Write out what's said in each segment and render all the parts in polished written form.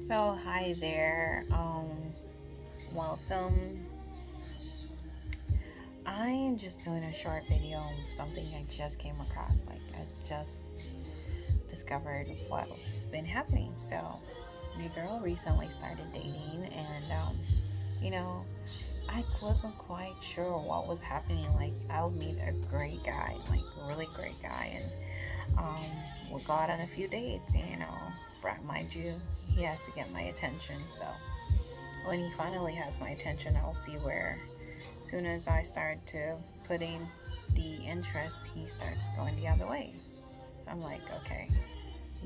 So hi there. Welcome. I am just doing a short video of something I just came across. Like I just discovered what's been happening. So the girl recently started dating, and you know, I wasn't quite sure what was happening. Like I would meet a great guy, like a really great guy, and um, we'll go out on a few dates. Mind you, he has to get my attention. So when he finally has my attention, I'll see where. As soon as I start to put in the interest, he starts going the other way. So I'm like, okay.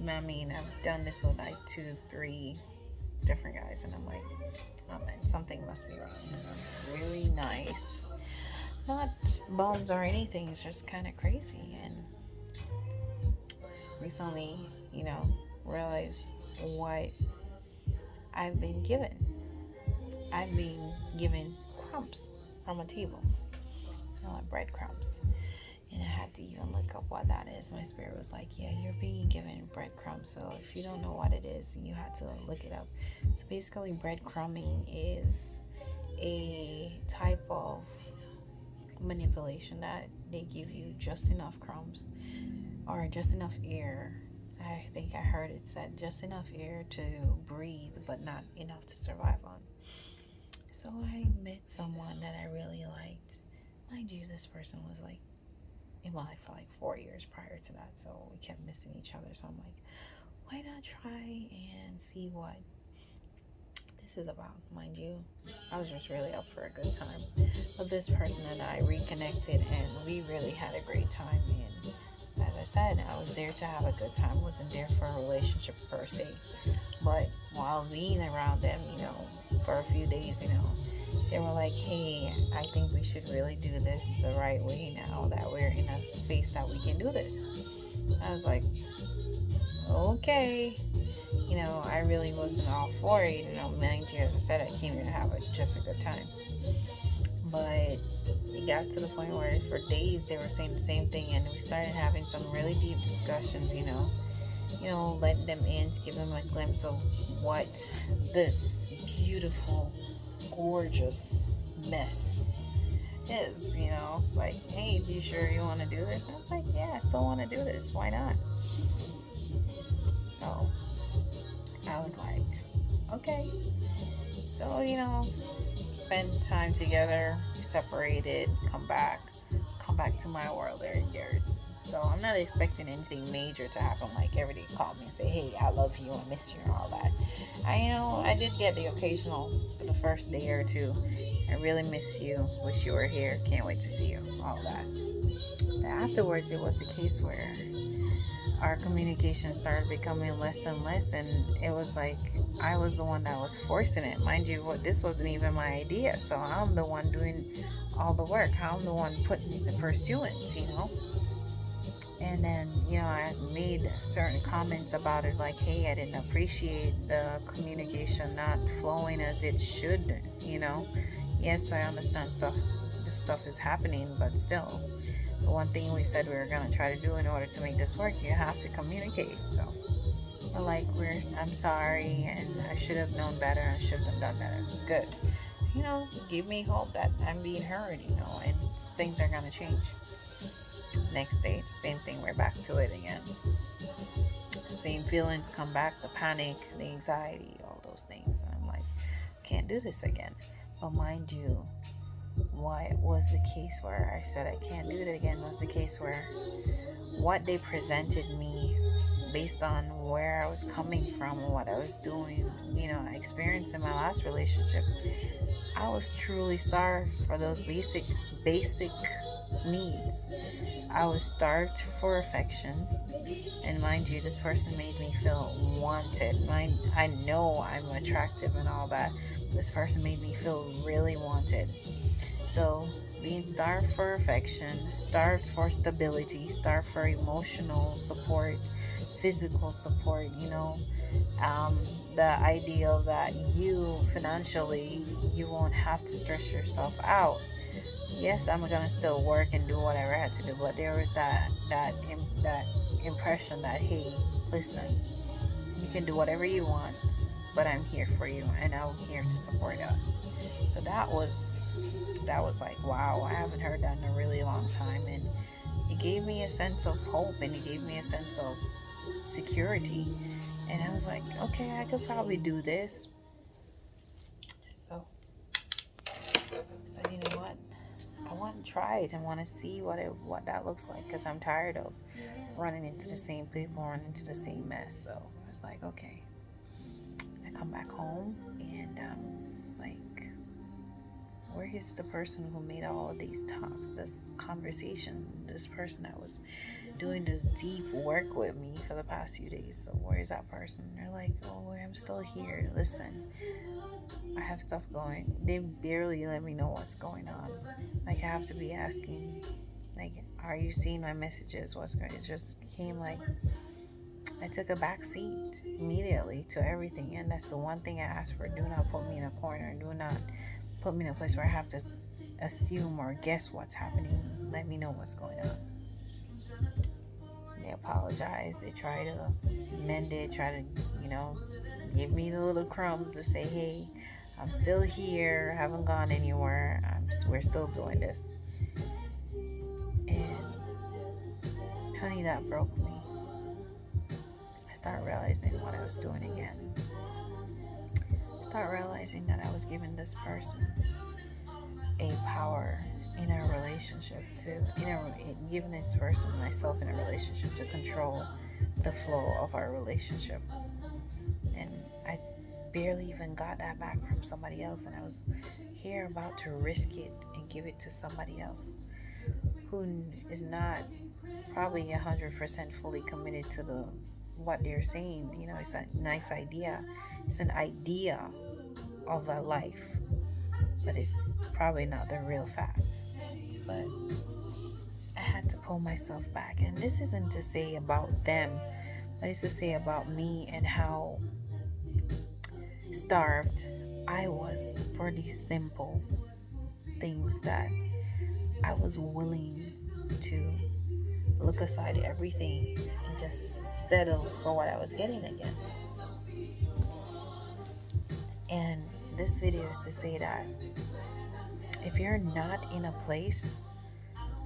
I mean, I've done this with like two, three different guys, and I'm like, oh man, something must be wrong. Really nice, not bums or anything. It's just kind of crazy. And recently, you know, realized what I've been given. I've been given crumbs from a table, like breadcrumbs. And I had to even look up what that is. My spirit was like, yeah, you're being given breadcrumbs. So if you don't know what it is, you had to look it up. So basically, breadcrumbing is a type of manipulation that they give you just enough crumbs or just enough air. I think I heard it said just enough air to breathe, but not enough to survive on. So I met someone that I really liked. Mind you, this person was like in my life for like 4 years prior to that, so we kept missing each other. So I'm like, why not try and see what this is about? Mind you, I was just really up for a good time. But this person and I reconnected, and we really had a great time. And as I said, I was there to have a good time. Wasn't there for a relationship per se. But while being around them, for a few days, they were like, hey, I think we should really do this the right way now that we're in a space that we can do this. I was like, okay. I really wasn't all for it. Mind you, as I said, I came here to have just a good time. But it got to the point where for days they were saying the same thing, and we started having some really deep discussions, letting them in to give them a glimpse of what this beautiful, gorgeous mess is. It's like, hey, you sure you want to do this? And I was like, yeah, I still want to do this. Why not? So I was like, okay. So, spend time together, separated, come back to my world there in theirs. So I'm not expecting anything major to happen. Like every day call me and say, hey, I love you, I miss you, and all that. I did get the occasional for the first day or two. I really miss you. Wish you were here. Can't wait to see you. All that. But afterwards, it was a case where our communication started becoming less and less, and it was like I was the one that was forcing it. Mind you, this wasn't even my idea, so I'm the one doing all the work. I'm the one putting the pursuance. And then, I made certain comments about it, like, hey, I didn't appreciate the communication not flowing as it should. Yes, I understand this stuff is happening, but still, the one thing we said we were going to try to do in order to make this work, you have to communicate. So we're like, I'm sorry, and I should have known better, I should have done better. Good. Give me hope that I'm being heard, and things are going to change. Next day, same thing, we're back to it again. Same feelings come back, the panic, the anxiety, all those things. And I'm like, can't do this again. But mind you, what was the case where I said I can't do it again was the case where what they presented me based on where I was coming from and what I was doing, I experienced in my last relationship. I was truly starved for those basic needs. I was starved for affection, and mind you, this person made me feel wanted. I know I'm attractive and all that. This person made me feel really wanted. So being starved for affection, starved for stability, starved for emotional support, physical support, the ideal that you financially, you won't have to stress yourself out. Yes, I'm gonna still work and do whatever I had to do, but there was that impression that, hey, listen, you can do whatever you want. but I'm here for you, and I'm here to support us. So that was like, wow, I haven't heard that in a really long time, and it gave me a sense of hope, and it gave me a sense of security. And I was like, okay, I could probably do this. So you know what? I want to try it. I want to see what that looks like, because I'm tired of running into the same people, running into the same mess. So I was like, okay. I come back home, and like, where is the person who made all of these talks, this conversation, this person that was doing this deep work with me for the past few days? So where is that person? They're like, oh, I'm still here. Listen, I have stuff going. They barely let me know what's going on. Like, I have to be asking, like, are you seeing my messages? What's going on? It just came like, I took a back seat immediately to everything. And that's the one thing I asked for. Do not put me in a corner. Do not put me in a place where I have to assume or guess what's happening. Let me know what's going on. They apologize. They try to mend it, try to, give me the little crumbs to say, hey, I'm still here, haven't gone anywhere, we're still doing this. And honey, that broke me. I started realizing what I was doing again. I started realizing that I was giving this person a power in our relationship giving this person, myself, in a relationship, to control the flow of our relationship. And I barely even got that back from somebody else, and I was here about to risk it and give it to somebody else who is not probably 100% fully committed to what they're saying. It's a nice idea. It's an idea of a life, but it's probably not the real facts. But I had to pull myself back, and this isn't to say about them, but it's to say about me and how starved I was for these simple things that I was willing to look aside everything and just settle for what I was getting again. And this video is to say that if you're not in a place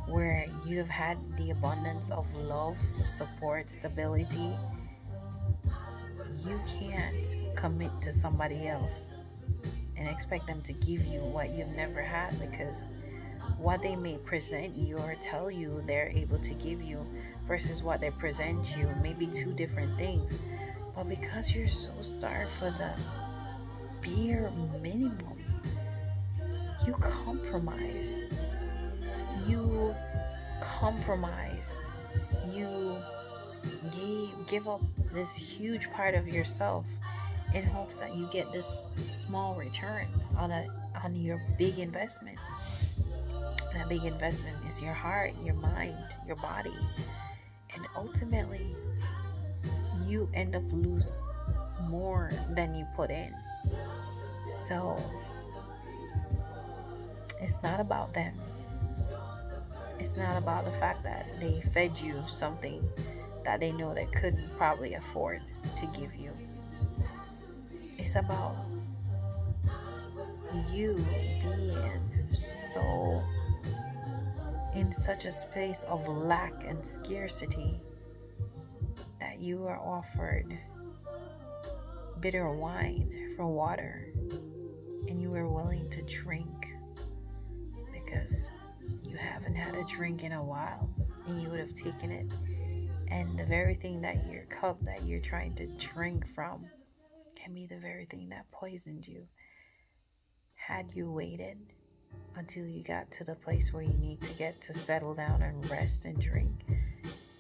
where you've had the abundance of love, support, stability, you can't commit to somebody else and expect them to give you what you've never had, because what they may present you or tell you they're able to give you versus what they present you may be two different things. But because you're so starved for the bare minimum, you compromised. You give up this huge part of yourself in hopes that you get this small return on your big investment. And that big investment is your heart, your mind, your body. And ultimately, you end up lose more than you put in. So it's not about them. It's not about the fact that they fed you something that they know they couldn't probably afford to give you. It's about you being so in such a space of lack and scarcity that you are offered bitter wine for water, and you are willing to drink because you haven't had a drink in a while, and you would have taken it, and the very thing that your cup that you're trying to drink from can be the very thing that poisoned you. Had you waited until you got to the place where you need to get to settle down and rest and drink,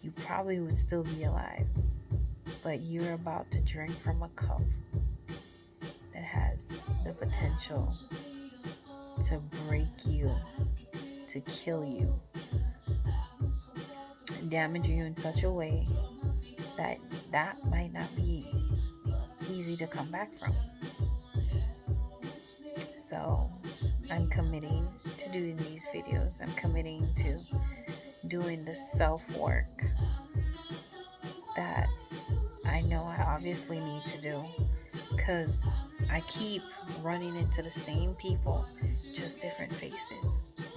you probably would still be alive. But you're about to drink from a cup that has the potential to break you, to kill you, damage you in such a way that might not be easy to come back from. So I'm committing to doing these videos. I'm committing to doing the self-work that I know I obviously need to do. because I keep running into the same people, just different faces.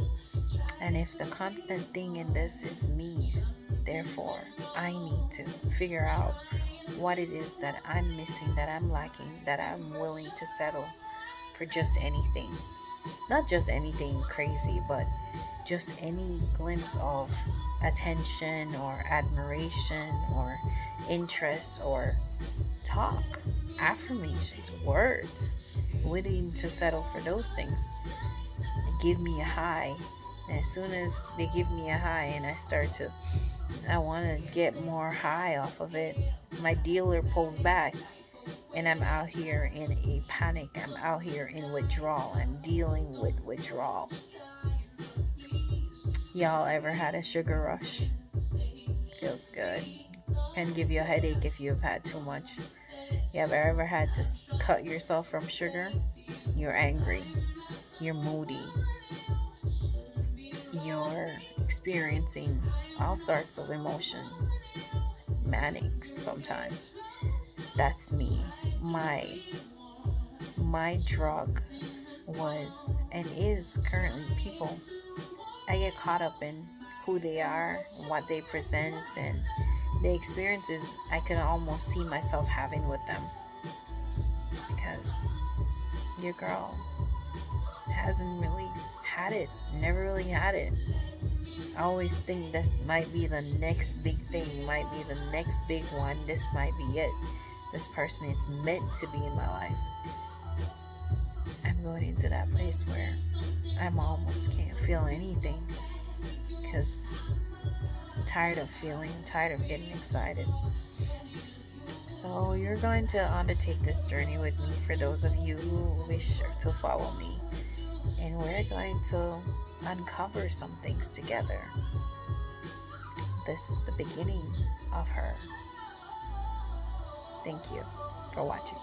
And if the constant thing in this is me, therefore I need to figure out what it is that I'm missing, that I'm lacking, that I'm willing to settle for just anything. Not just anything crazy, but just any glimpse of attention or admiration or interest or talk, affirmations, words. Willing to settle for those things. Give me a high. And as soon as they give me a high and I want to get more high off of it, my dealer pulls back and I'm out here in a panic. I'm out here in withdrawal. I'm dealing with withdrawal. Y'all ever had a sugar rush? Feels good. Can give you a headache if you've had too much. You ever had to cut yourself from sugar? You're angry. You're moody. You're experiencing all sorts of emotion. Manic sometimes. That's me. My drug was and is currently people. I get caught up in who they are, what they present, and the experiences I can almost see myself having with them. Because your girl hasn't really had it, never really had it. I always think this might be the next big thing, might be the next big one. This might be it. This person is meant to be in my life. I'm going into that place where I'm almost can't feel anything because I'm tired of feeling, I'm tired of getting excited. So you're going to undertake this journey with me for those of you who wish to follow me. And we're going to uncover some things together. This is the beginning of her. Thank you for watching.